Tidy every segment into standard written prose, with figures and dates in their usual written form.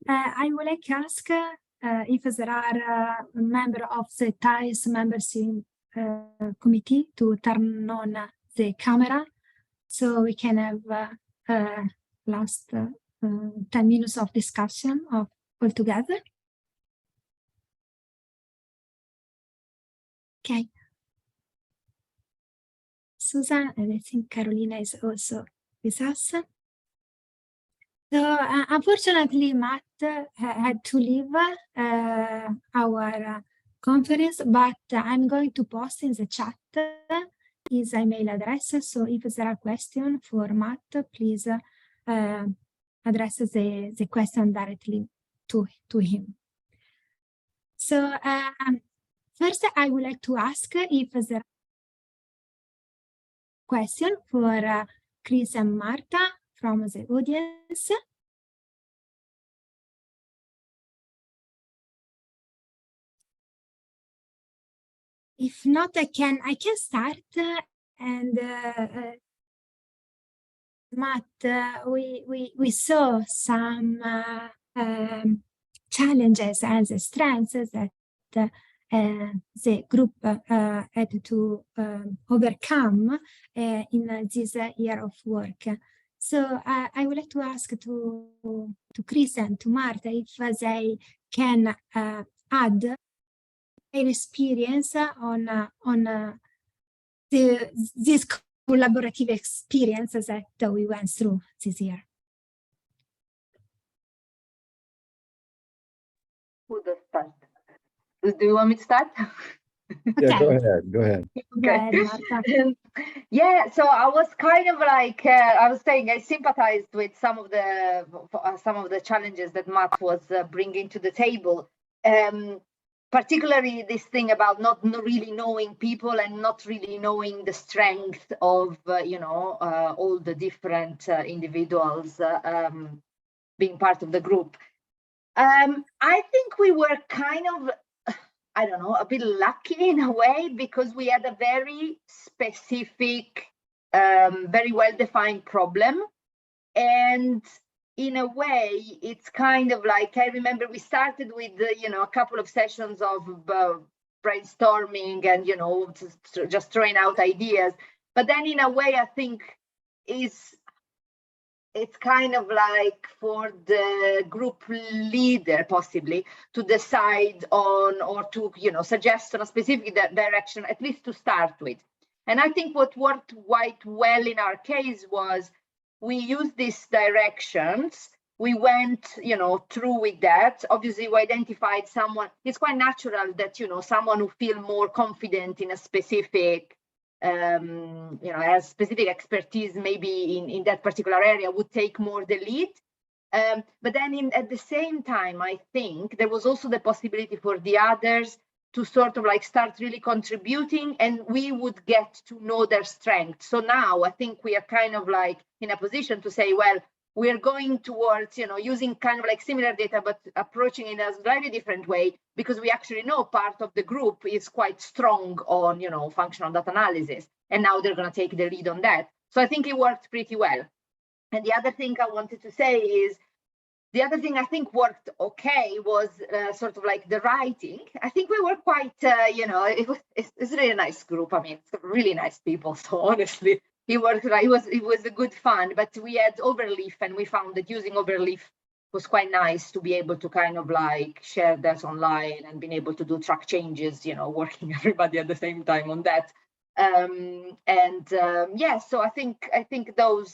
I would like to ask if there are a member of the TIES membership committee to turn on the camera so we can have last 10 minutes of discussion of all together. Okay. Susan, and I think Carolina is also with us. So unfortunately, Matt had to leave our conference, but I'm going to post in the chat his email address. So if there are questions for Matt, please address the question directly to him. So first, I would like to ask if there are questions for Chris and Marta from the audience. If not, I can start. And Matt, we saw some challenges and the strengths that the group had to overcome in this year of work. So I would like to ask to Chris and to Marta if they can add their experience on this collaborative experience that we went through this year. Who does start? Do you want me to start? Yeah, Okay. go ahead. Okay. Yeah, so I was kind of like I was saying, I sympathized with some of the challenges that Matt was bringing to the table. Particularly this thing about not really knowing people and not really knowing the strength of all the different individuals being part of the group. I think we were kind of, I don't know, a bit lucky in a way, because we had a very specific, very well-defined problem. And in a way, it's kind of like, I remember we started with, a couple of sessions of brainstorming and, just throwing out ideas. But then in a way, I think it's kind of like for the group leader possibly to decide on or to suggest on a specific direction, at least to start with. And I think what worked quite well in our case was we used these directions. We went through with that. Obviously we identified someone. It's quite natural that someone who feel more confident in a specific has specific expertise maybe in that particular area would take more the lead. But then at the same time, I think there was also the possibility for the others to sort of like start really contributing, and we would get to know their strengths. So now I think we are kind of like in a position to say, well, we're going towards, using kind of like similar data, but approaching it in a slightly different way, because we actually know part of the group is quite strong on, functional data analysis. And now they're going to take the lead on that. So I think it worked pretty well. And the other thing I wanted to say is, the other thing I think worked okay was sort of like the writing. I think we were quite, it's really a nice group. I mean, it's really nice people. So honestly, it worked. It was a good fun. But we had Overleaf, and we found that using Overleaf was quite nice to be able to kind of like share that online and being able to do track changes. Working everybody at the same time on that. Yeah, so I think those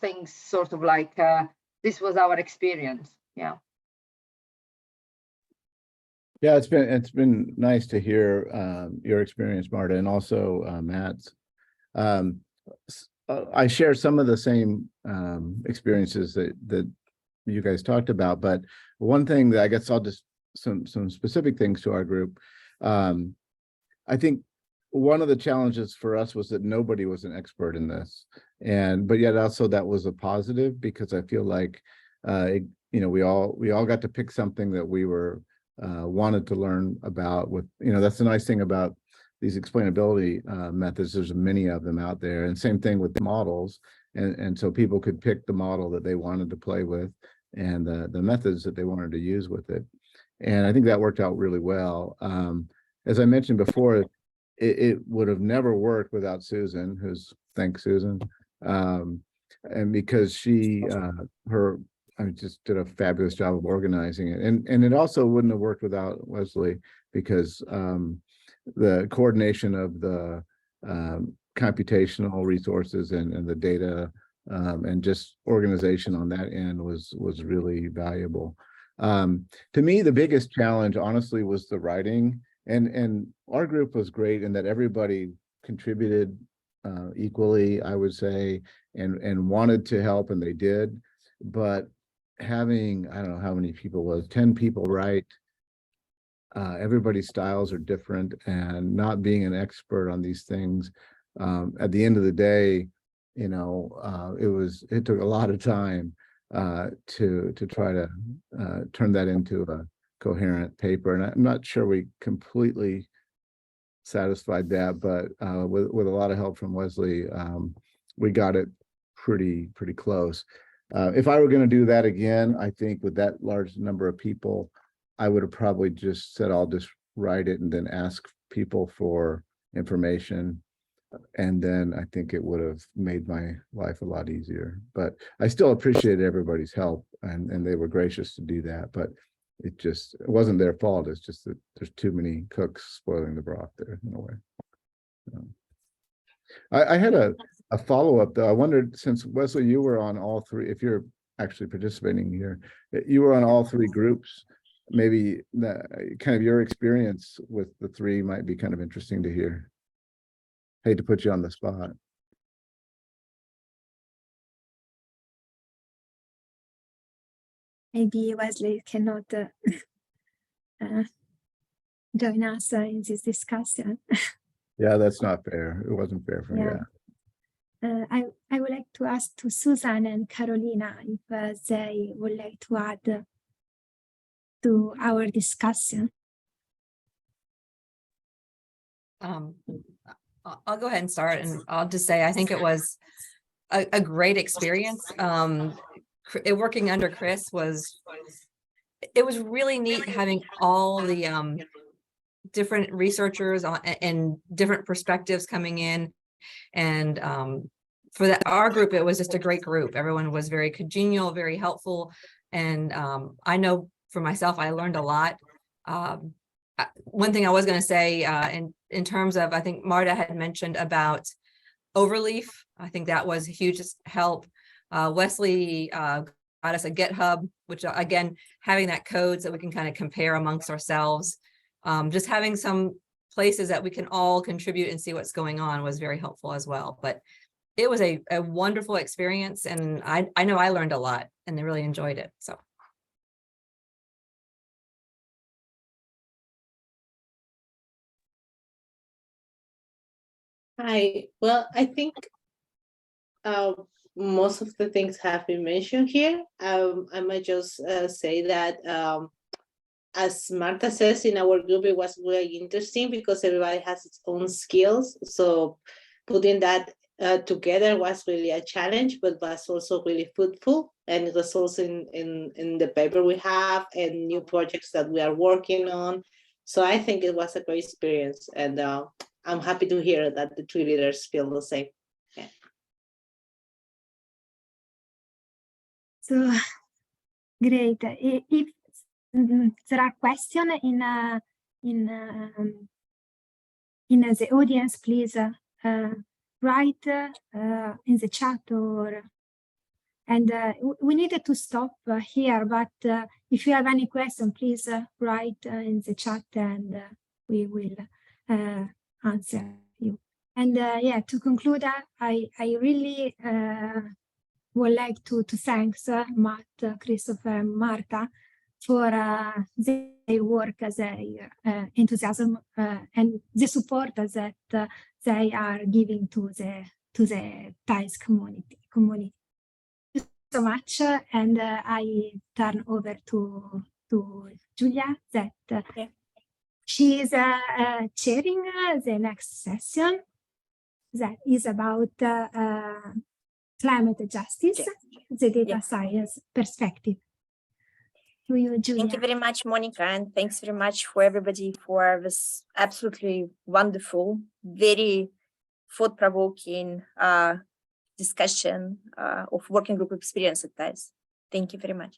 things sort of like. This was our experience. Yeah. Yeah, it's been nice to hear your experience, Marta, and also Matt's. I share some of the same experiences that you guys talked about, but one thing that I guess I'll just some specific things to our group. I think one of the challenges for us was that nobody was an expert in this, but yet also that was a positive, because I feel like we all got to pick something that we were wanted to learn about. With that's the nice thing about these explainability methods. There's many of them out there, and same thing with the models, and so people could pick the model that they wanted to play with, and the methods that they wanted to use with it. And I think that worked out really well. As I mentioned before, it would have never worked without Susan, thanks Susan. And because she, just did a fabulous job of organizing it. And it also wouldn't have worked without Wesley, because the coordination of the computational resources and the data and just organization on that end was really valuable. To me, the biggest challenge, honestly, was the writing. And our group was great in that everybody contributed equally, I would say, and wanted to help, and they did. But having, I don't know how many people was, 10 people write, everybody's styles are different, and not being an expert on these things, at the end of the day, you know, it took a lot of time to try to turn that into a coherent paper. And I'm not sure we completely satisfied that, but with a lot of help from Wesley, we got it pretty close. If I were going to do that again, I think with that large number of people, I would have probably just said, I'll just write it and then ask people for information. And then I think it would have made my life a lot easier. But I still appreciated everybody's help, and they were gracious to do that. But it wasn't their fault. It's just that there's too many cooks spoiling the broth there, in a way. I had a follow-up, though. I wondered, since Wesley, you were on all three, if you're actually participating here, you were on all three groups. Maybe kind of your experience with the three might be kind of interesting to hear. Hate to put you on the spot. Maybe Wesley cannot join us in this discussion. Yeah, that's not fair. It wasn't fair for me. Yeah. I would like to ask to Susan and Carolina if they would like to add to our discussion. I'll go ahead and start, and I'll just say I think it was a great experience. Working under Chris was really neat, having all the different researchers and different perspectives coming in. And for our group, it was just a great group. Everyone was very congenial, very helpful. And I know for myself, I learned a lot. One thing I was going to say in terms of, I think Marta had mentioned about overleaf. I think that was a huge help. Wesley got us a GitHub, which again, having that code so we can kind of compare amongst ourselves. Just having some places that we can all contribute and see what's going on was very helpful as well. But it was a wonderful experience, and I know I learned a lot and I really enjoyed it. So. Hi. Well, I think most of the things have been mentioned here. I might just say that as Marta says, in our group, it was really interesting because everybody has its own skills. So putting that together was really a challenge, but was also really fruitful, and it results in the paper we have and new projects that we are working on. So I think it was a great experience, and I'm happy to hear that the three leaders feel the same. Yeah. So great. If there are questions in the audience, please write in the chat, and we needed to stop here, but if you have any question, please write in the chat, and we will answer you. And yeah, to conclude, I really would like to thank Matt, Christopher, and Marta for their work, their enthusiasm, and the support that they are giving to the TIES community. Thank you so much, and I turn over to Julia, that she is chairing the next session that is about climate justice, the data science perspective. to you, Julia. Thank you very much, Monica, and thanks very much for everybody for this absolutely wonderful, very thought-provoking discussion of working group experience at TIES. Thank you very much.